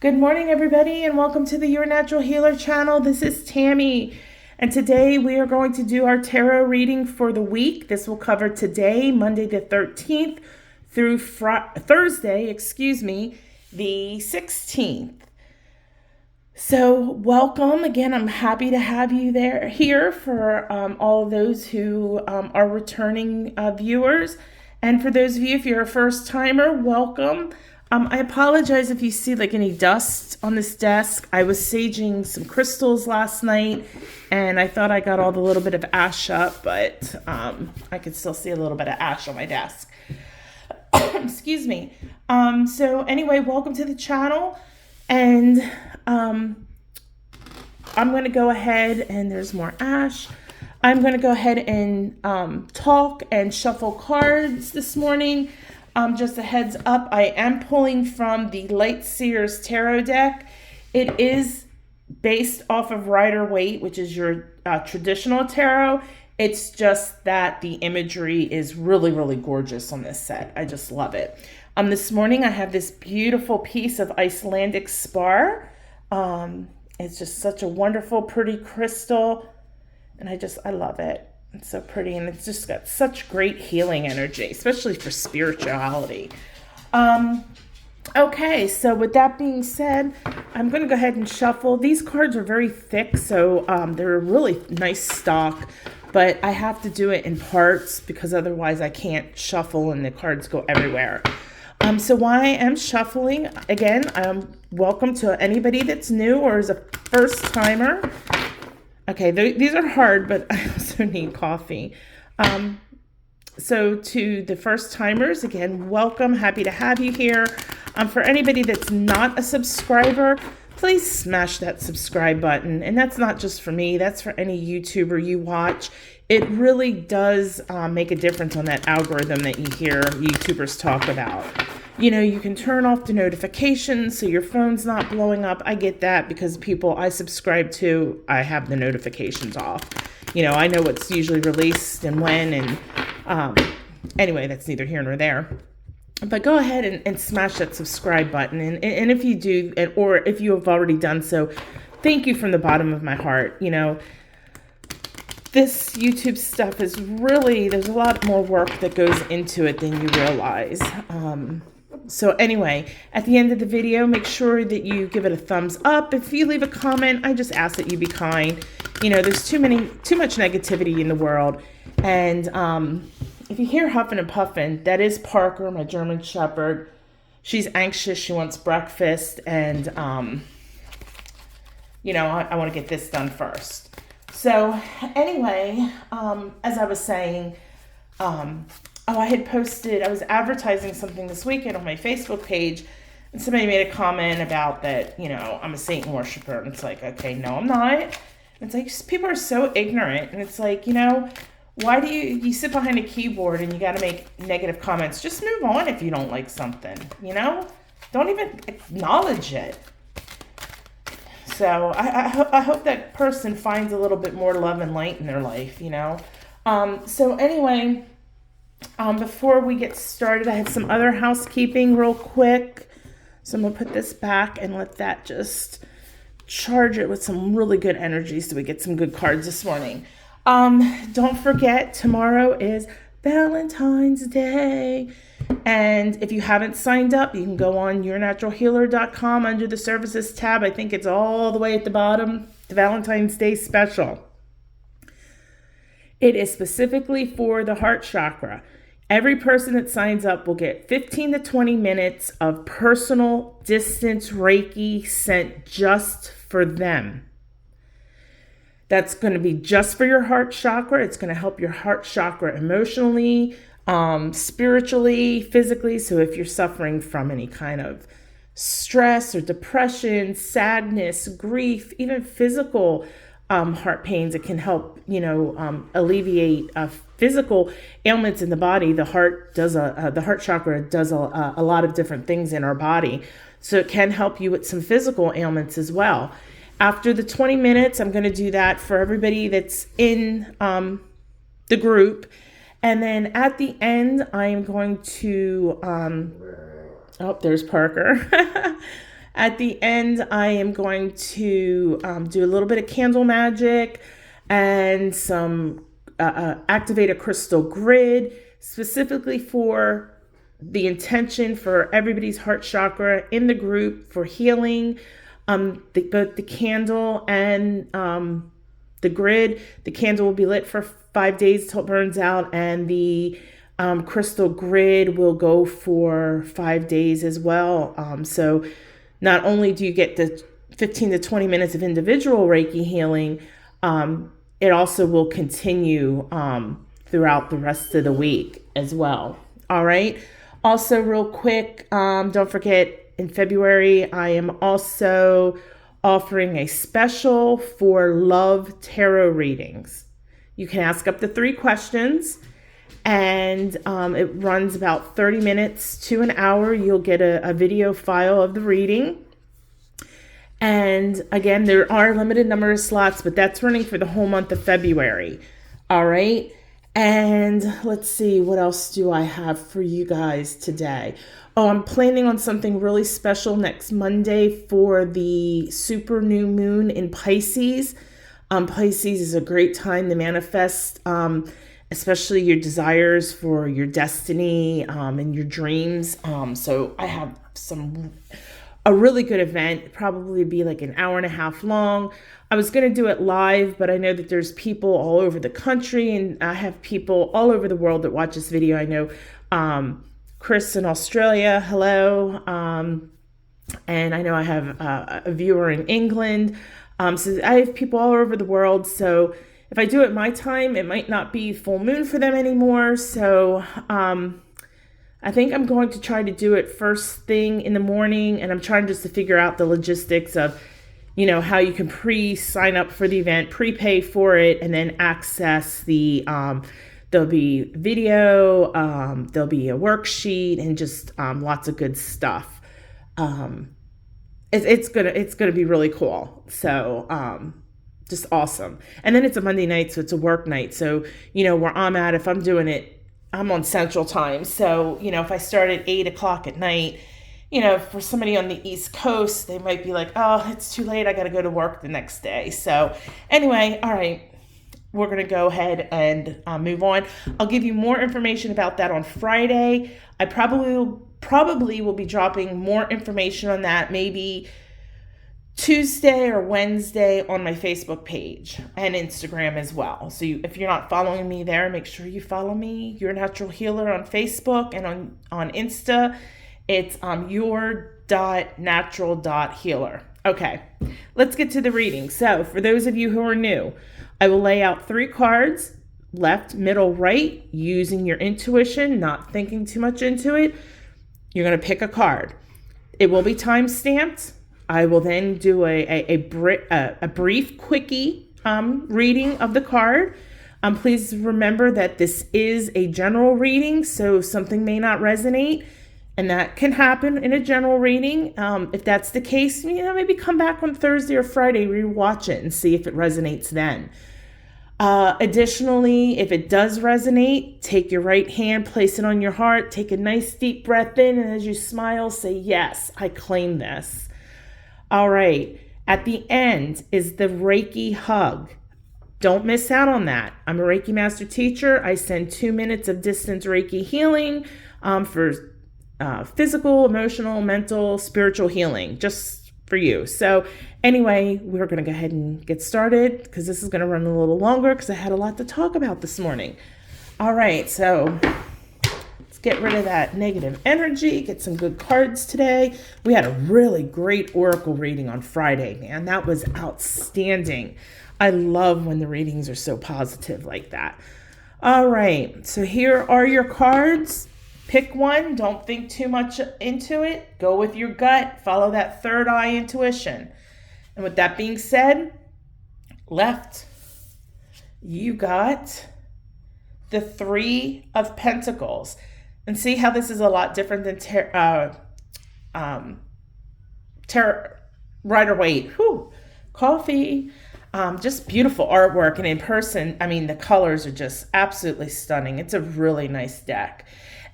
Good morning, everybody, and welcome to the Your Natural Healer channel. This is Tammy, and today we are going to do our tarot reading for the week. This will cover today, Monday the 13th, through Thursday, the 16th. So welcome again. I'm happy to have you here for all of those who are returning viewers, and for those of you, if you're a first timer, welcome. I apologize if you see like any dust on this desk. I was saging some crystals last night and I thought I got all the little bit of ash up, but I could still see a little bit of ash on my desk. Excuse me. So anyway, welcome to the channel, and I'm going to go ahead, and there's more ash. I'm going to go ahead and talk and shuffle cards this morning. Just a heads up, I am pulling from the Light Seers Tarot deck. It is based off of Rider-Waite, which is your traditional tarot. It's just that the imagery is really, really gorgeous on this set. I just love it. This morning I have this beautiful piece of Icelandic spar. It's just such a wonderful, pretty crystal, and I love it. It's so pretty, and it's just got such great healing energy, especially for spirituality. Okay, so with that being said, I'm going to go ahead and shuffle. These cards are very thick, so they're a really nice stock, but I have to do it in parts because otherwise I can't shuffle and the cards go everywhere. So while I am shuffling, again, welcome to anybody that's new or is a first timer. Okay, these are hard, but I also need coffee. So to the first timers, again, welcome. Happy to have you here. For anybody that's not a subscriber, please smash that subscribe button. And that's not just for me. That's for any YouTuber you watch. It really does make a difference on that algorithm that you hear YouTubers talk about. You know, you can turn off the notifications so your phone's not blowing up. I get that because people I subscribe to, I have the notifications off. You know, I know what's usually released and when, and anyway, that's neither here nor there. But go ahead and smash that subscribe button. And if you do, or if you have already done so, thank you from the bottom of my heart. You know, this YouTube stuff is really, there's a lot more work that goes into it than you realize. So anyway, at the end of the video, make sure that you give it a thumbs up. If you leave a comment, I just ask that you be kind. You know, there's too much negativity in the world. And if you hear huffing and puffing, that is Parker, my German Shepherd. She's anxious. She wants breakfast. And, you know, I want to get this done first. So anyway, as I was saying, I was advertising something this weekend on my Facebook page, and somebody made a comment about that, you know, I'm a Satan worshiper. And it's like, okay, no, I'm not. And it's like, people are so ignorant. And it's like, you know, why do you sit behind a keyboard and you got to make negative comments? Just move on if you don't like something, you know? Don't even acknowledge it. So I hope that person finds a little bit more love and light in their life, you know? So anyway, before we get started, I have some other housekeeping real quick. So I'm going to put this back and let that just charge it with some really good energy so we get some good cards this morning. Don't forget, tomorrow is Valentine's Day. And if you haven't signed up, you can go on yournaturalhealer.com under the services tab. I think it's all the way at the bottom, the Valentine's Day special. It is specifically for the heart chakra. Every person that signs up will get 15 to 20 minutes of personal distance Reiki sent just for them. That's going to be just for your heart chakra. It's going to help your heart chakra emotionally, spiritually, physically. So if you're suffering from any kind of stress or depression, sadness, grief, even physical heart pains, it can help, you know, alleviate physical ailments in the body. The heart chakra does a lot of different things in our body. So it can help you with some physical ailments as well. After the 20 minutes, I'm going to do that for everybody that's in the group. And then at the end, I am going to, oh, there's Parker. At the end, I am going to do a little bit of candle magic and some activate a crystal grid specifically for the intention for everybody's heart chakra in the group for healing. Both the candle and the grid. The candle will be lit for 5 days till it burns out, and the crystal grid will go for 5 days as well. So not only do you get the 15 to 20 minutes of individual Reiki healing, it also will continue throughout the rest of the week as well. All right. Also, real quick, don't forget, in February, I am also offering a special for love tarot readings. You can ask up to 3 questions, and it runs about 30 minutes to an hour. You'll get a video file of the reading. And again, there are a limited number of slots, but that's running for the whole month of February. All right. And let's see, what else do I have for you guys today? Oh, I'm planning on something really special next Monday for the super new moon in Pisces. Pisces is a great time to manifest, especially your desires for your destiny and your dreams. So I have a really good event, probably be like an hour and a half long. I was going to do it live, but I know that there's people all over the country, and I have people all over the world that watch this video. I know Chris in Australia, hello. And I know I have a viewer in England. So I have people all over the world. So if I do it my time, it might not be full moon for them anymore. So I think I'm going to try to do it first thing in the morning, and I'm trying just to figure out the logistics of, how you can pre-sign up for the event, prepay for it, and then access the, there'll be video, there'll be a worksheet, and just lots of good stuff. It's gonna be really cool. So just awesome. And then it's a Monday night, so it's a work night. So where I'm at, if I'm doing it, I'm on Central Time. So if I start at 8:00 at night, for somebody on the East Coast, they might be like, oh, it's too late, I got to go to work the next day. So anyway, all right, we're going to go ahead and move on. I'll give you more information about that on Friday. I probably will be dropping more information on that maybe Tuesday or Wednesday on my Facebook page and Instagram as well. So if you're not following me there, make sure you follow me, Your Natural Healer, on Facebook, and on Insta. It's your.natural.healer. Okay, let's get to the reading. So for those of you who are new, I will lay out 3 cards, left, middle, right, using your intuition, not thinking too much into it. You're going to pick a card. It will be time-stamped. I will then do a brief quickie reading of the card. Please remember that this is a general reading, so something may not resonate. And that can happen in a general reading. If that's the case, maybe come back on Thursday or Friday, rewatch it and see if it resonates then. Additionally, if it does resonate, take your right hand, place it on your heart, take a nice deep breath in, and as you smile, say, yes, I claim this. All right. At the end is the Reiki Hug. Don't miss out on that. I'm a Reiki Master Teacher. I send 2 minutes of distance Reiki healing for physical, emotional, mental, spiritual healing, just for you. So anyway, we're going to go ahead and get started because this is going to run a little longer because I had a lot to talk about this morning. All right, so let's get rid of that negative energy, get some good cards today. We had a really great oracle reading on Friday, man. That was outstanding. I love when the readings are so positive like that. All right, so here are your cards. Pick one. Don't think too much into it. Go with your gut. Follow that third eye intuition. And with that being said, left, you got the 3 of Pentacles. And see how this is a lot different than Rider-Waite. Coffee. Just beautiful artwork. And in person, the colors are just absolutely stunning. It's a really nice deck.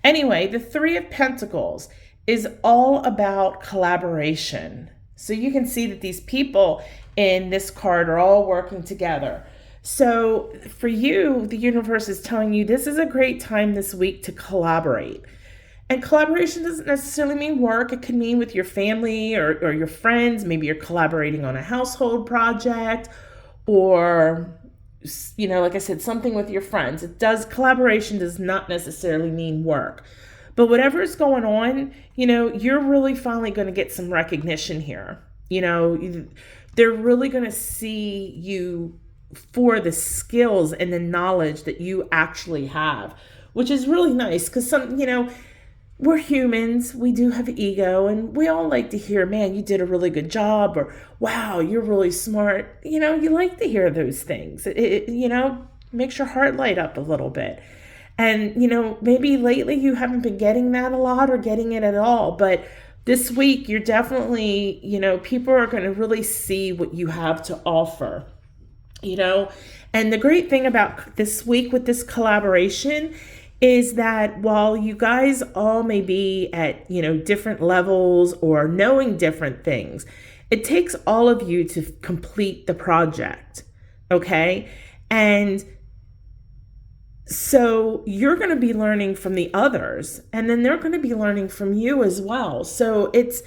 Anyway, the 3 of Pentacles is all about collaboration. So you can see that these people in this card are all working together. So for you, the universe is telling you this is a great time this week to collaborate. And collaboration doesn't necessarily mean work. It can mean with your family or your friends. Maybe you're collaborating on a household project, or, you know, like I said, something with your friends. Collaboration does not necessarily mean work. But whatever is going on, you know, you're really finally going to get some recognition here. You know, they're really going to see you for the skills and the knowledge that you actually have, which is really nice because we're humans. We do have ego, and we all like to hear, man, you did a really good job, or wow, you're really smart. You know, you like to hear those things. It makes your heart light up a little bit. And, maybe lately you haven't been getting that a lot or getting it at all, but this week you're definitely, people are going to really see what you have to offer, And the great thing about this week with this collaboration is that while you guys all may be at, different levels or knowing different things, it takes all of you to complete the project, okay? And so you're going to be learning from the others, and then they're going to be learning from you as well. So it's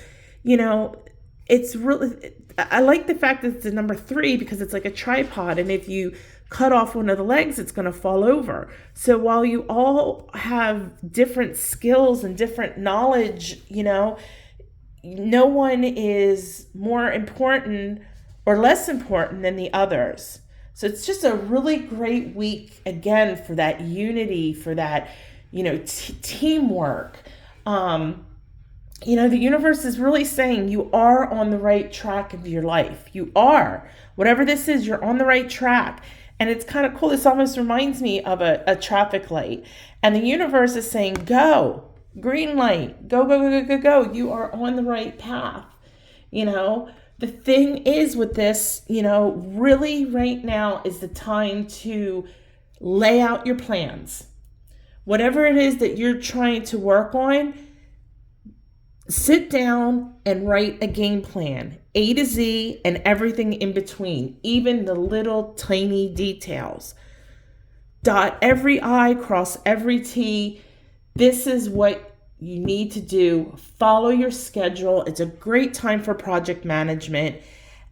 really, I like the fact that it's a number 3 because it's like a tripod. And if you cut off one of the legs, it's going to fall over. So while you all have different skills and different knowledge, no one is more important or less important than the others. So it's just a really great week, again, for that unity, for that, teamwork. The universe is really saying you are on the right track of your life. You are. Whatever this is, you're on the right track. And it's kind of cool. This almost reminds me of a traffic light. And the universe is saying, go, green light, go, go, go, go, go. You are on the right path, The thing is with this, really right now is the time to lay out your plans. Whatever it is that you're trying to work on, sit down and write a game plan, A to Z and everything in between, even the little tiny details. Dot every I, cross every T. This is what you need to do. Follow your schedule. It's a great time for project management,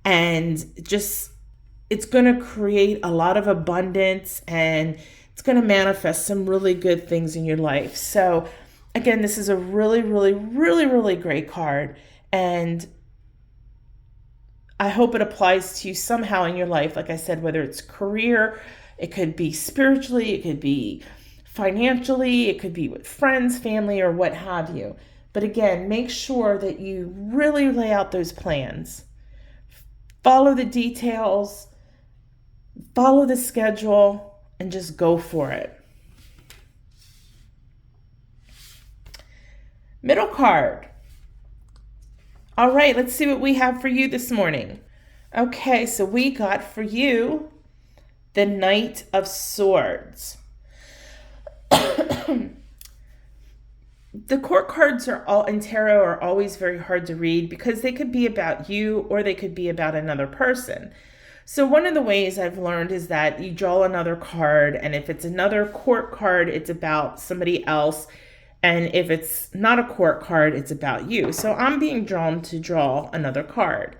and it's going to create a lot of abundance, and it's going to manifest some really good things in your life. So again, this is a really, really, really, really great card, and I hope it applies to you somehow in your life. Like I said, whether it's career, it could be spiritually, it could be financially, it could be with friends, family, or what have you. But again, make sure that you really lay out those plans. Follow the details, follow the schedule, and just go for it. Middle card. All right, let's see what we have for you this morning. Okay, so we got for you the Knight of Swords. The court cards in tarot are always very hard to read because they could be about you or they could be about another person. So one of the ways I've learned is that you draw another card, and if it's another court card, it's about somebody else. And if it's not a court card, it's about you. So I'm being drawn to draw another card,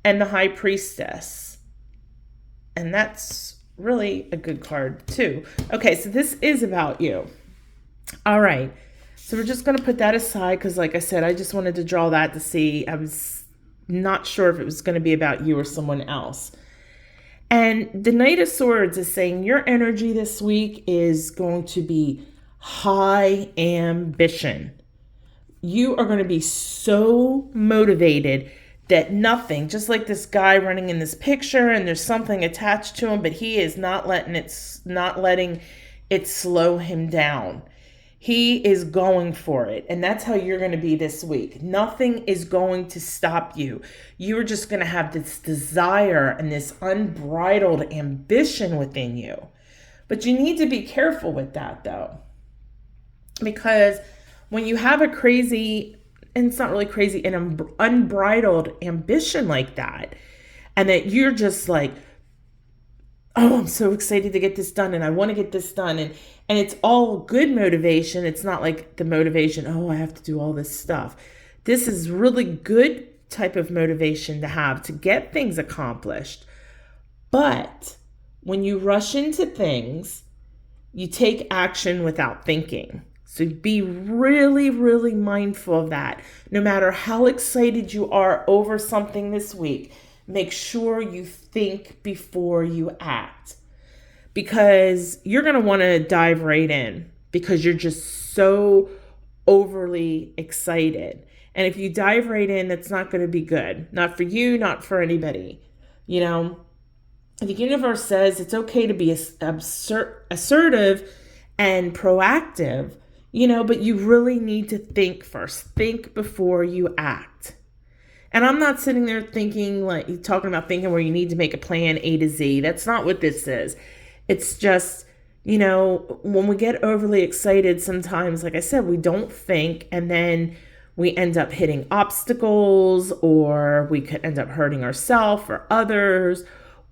and the High Priestess. And that's really a good card too. Okay, so this is about you. All right. So we're just going to put that aside because, like I said, I just wanted to draw that to see. I was not sure if it was going to be about you or someone else. And the Knight of Swords is saying your energy this week is going to be high ambition. You are going to be so motivated that nothing, just like this guy running in this picture and there's something attached to him, but he is not letting it slow him down. He is going for it. And that's how you're going to be this week. Nothing is going to stop you. You're just going to have this desire and this unbridled ambition within you. But you need to be careful with that though. Because when you have a crazy and it's not really crazy, an unbridled ambition like that. And that you're just like, oh, I'm so excited to get this done and I want to get this done. And it's all good motivation. It's not like the motivation, oh, I have to do all this stuff. This is really good type of motivation to have to get things accomplished. But when you rush into things, you take action without thinking. So be really, really mindful of that. No matter how excited you are over something this week, make sure you think before you act, because you're going to want to dive right in because you're just so overly excited. And if you dive right in, that's not going to be good. Not for you, not for anybody. You know, the universe says it's okay to be assertive and proactive, you know, but you really need to think first. Think before you act. And I'm not sitting there thinking like talking about thinking where you need to make a plan A to Z. That's not what this is. It's just, you know, when we get overly excited, sometimes, like I said, we don't think, and then we end up hitting obstacles, or we could end up hurting ourselves or others,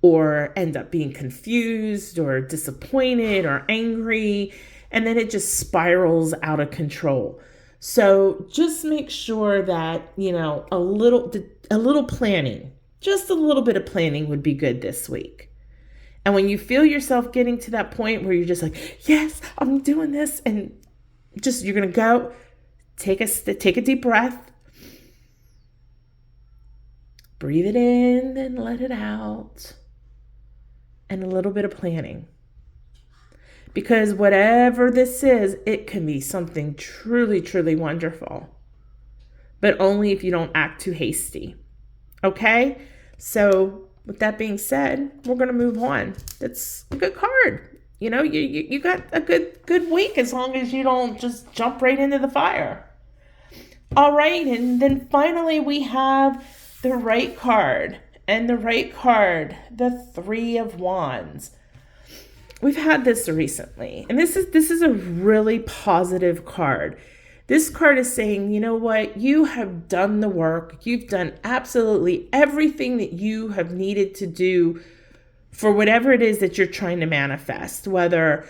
or end up being confused or disappointed or angry. And then it just spirals out of control. So just make sure that, you know, a little planning, just a little bit of planning would be good this week. And when you feel yourself getting to that point where you're just like, yes, I'm doing this, and just, you're going to go, take a deep breath, breathe it in and let it out, and a little bit of planning. Because whatever this is, it can be something truly, truly wonderful. But only if you don't act too hasty. Okay? So with that being said, we're going to move on. That's a good card. You know, you got a good week as long as you don't just jump right into the fire. All right. And then finally we have the right card. And the right card, the Three of Wands. We've had this recently, and this is a really positive card. This card is saying, you know what? You have done the work. You've done absolutely everything that you have needed to do for whatever it is that you're trying to manifest, whether,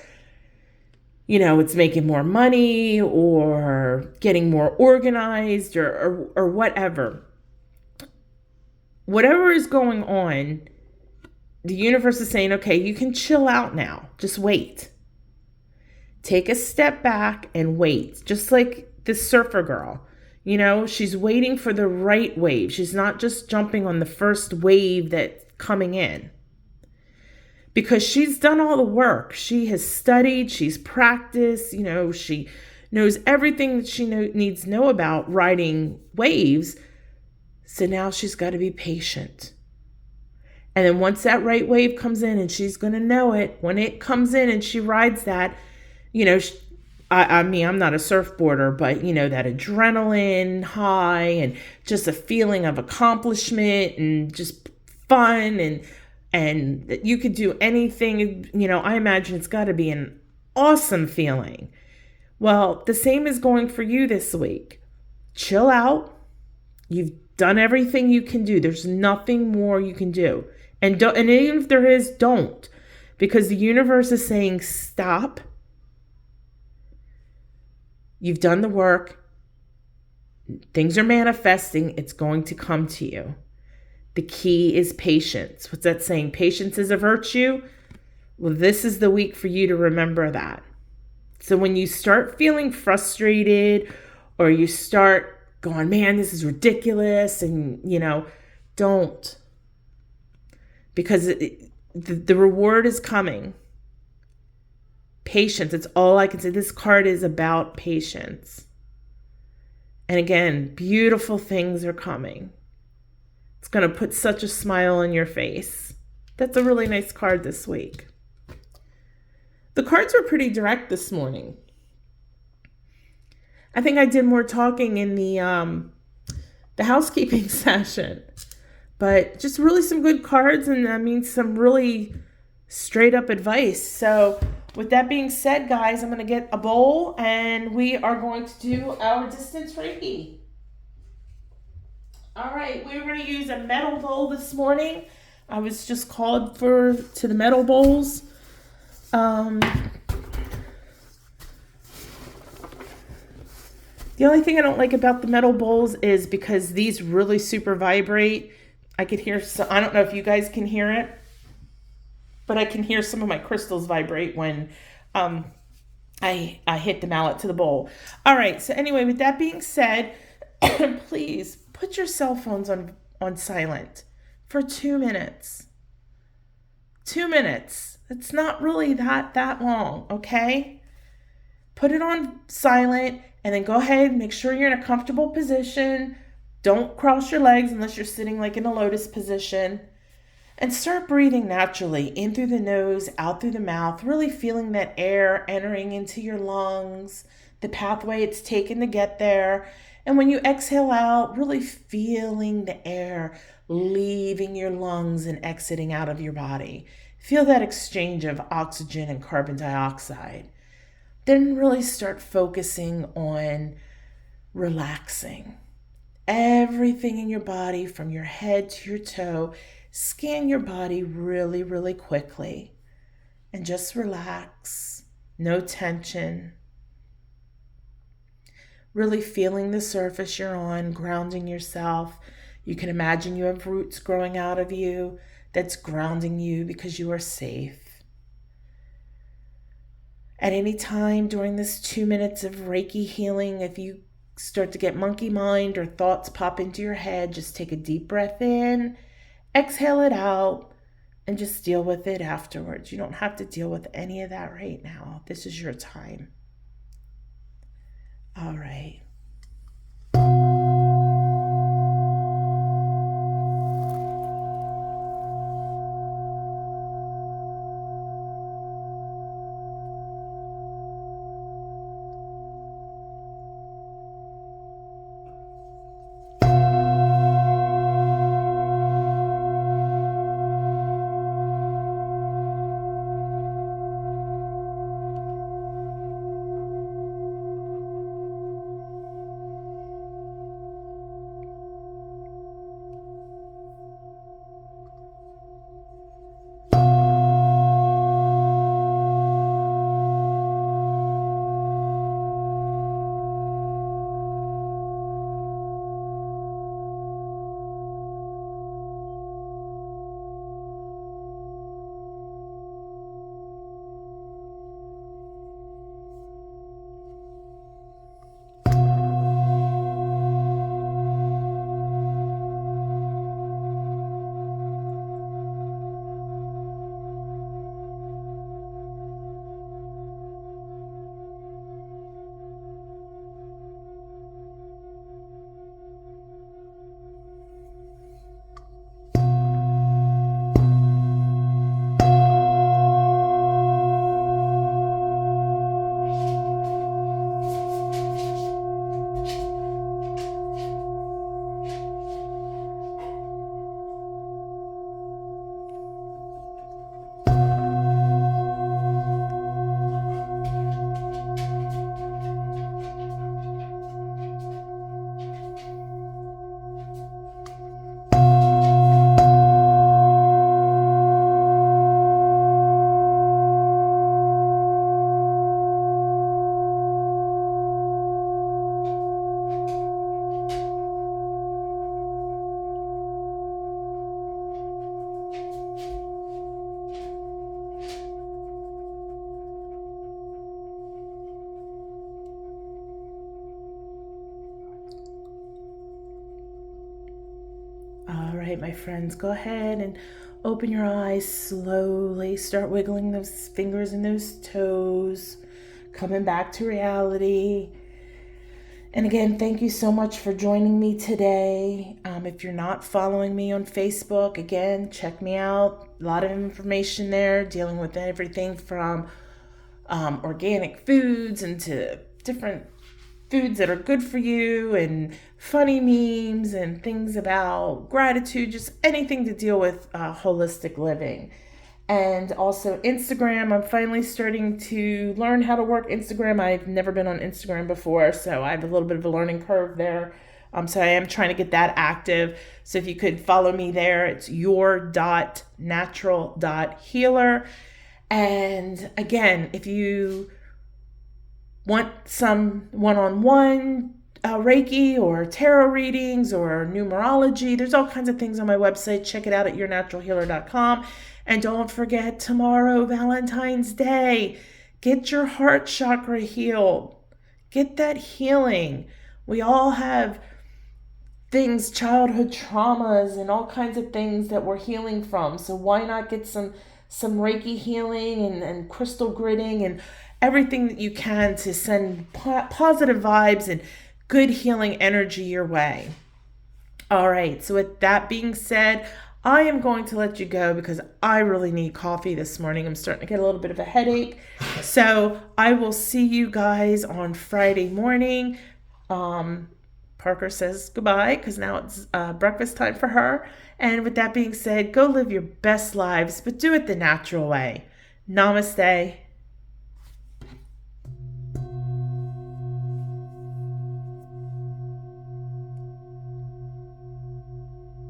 you know, it's making more money or getting more organized or whatever. Whatever is going on, the universe is saying, okay, you can chill out now. Just wait. Take a step back and wait. Just like this surfer girl. You know, she's waiting for the right wave. She's not just jumping on the first wave that's coming in. Because she's done all the work. She has studied. She's practiced. You know, she knows everything that she needs to know about riding waves. So now she's got to be patient. And then once that right wave comes in, and she's going to know it, when it comes in and she rides that, you know, I mean, I'm not a surfboarder, but, you know, that adrenaline high and just a feeling of accomplishment and just fun and that you could do anything, you know, I imagine it's got to be an awesome feeling. Well, the same is going for you this week. Chill out. You've done everything you can do. There's nothing more you can do. And even if there is, don't. Because the universe is saying, stop. You've done the work. Things are manifesting. It's going to come to you. The key is patience. What's that saying? Patience is a virtue. Well, this is the week for you to remember that. So when you start feeling frustrated, or you start going, man, this is ridiculous, and, you know, don't. Because the reward is coming. Patience, it's all I can say. This card is about patience. And again, beautiful things are coming. It's going to put such a smile on your face. That's a really nice card this week. The cards were pretty direct this morning. I think I did more talking in the housekeeping session. But just really some good cards, and I mean some really straight up advice. So with that being said, guys, I'm going to get a bowl and we are going to do our distance Reiki. All right, we're going to use a metal bowl this morning. I was just called to the metal bowls. The only thing I don't like about the metal bowls is because these really super vibrate. I could hear, I don't know if you guys can hear it, but I can hear some of my crystals vibrate when I hit the mallet to the bowl. All right, so anyway, with that being said, please put your cell phones on silent for 2 minutes. 2 minutes. It's not really that long, okay? Put it on silent and then go ahead and make sure you're in a comfortable position. Don't cross your legs unless you're sitting like in a lotus position. And start breathing naturally, in through the nose, out through the mouth, really feeling that air entering into your lungs, the pathway it's taken to get there. And when you exhale out, really feeling the air leaving your lungs and exiting out of your body. Feel that exchange of oxygen and carbon dioxide. Then really start focusing on relaxing. Everything in your body from your head to your toe. Scan your body really, really quickly and just relax. No tension. Really feeling the surface you're on, grounding yourself. You can imagine you have roots growing out of you that's grounding you because you are safe. At any time during this 2 minutes of Reiki healing, if you start to get monkey mind or thoughts pop into your head, just take a deep breath in. Exhale it out and just deal with it afterwards. You don't have to deal with any of that right now. This is your time. All right. All right, my friends, go ahead and open your eyes slowly. Start wiggling those fingers and those toes, coming back to reality. And again, thank you so much for joining me today. If you're not following me on Facebook, again, check me out. A lot of information there dealing with everything from organic foods into different foods that are good for you and funny memes and things about gratitude, just anything to deal with holistic living. And also Instagram, I'm finally starting to learn how to work Instagram. I've never been on Instagram before, so I have a little bit of a learning curve there. So I am trying to get that active. So if you could follow me there, it's your.natural.healer. And again, if you want some one-on-one Reiki or tarot readings or numerology, there's all kinds of things on my website. Check it out at yournaturalhealer.com. And don't forget, tomorrow, Valentine's Day, get your heart chakra healed. Get that healing. We all have things, childhood traumas and all kinds of things that we're healing from. So why not get some Reiki healing and crystal gridding and everything that you can to send positive vibes and good healing energy your way. All right, so with that being said, I am going to let you go because I really need coffee this morning. I'm starting to get a little bit of a headache. So I will see you guys on Friday morning. Parker says goodbye because now it's breakfast time for her. And with that being said, go live your best lives, but do it the natural way. Namaste.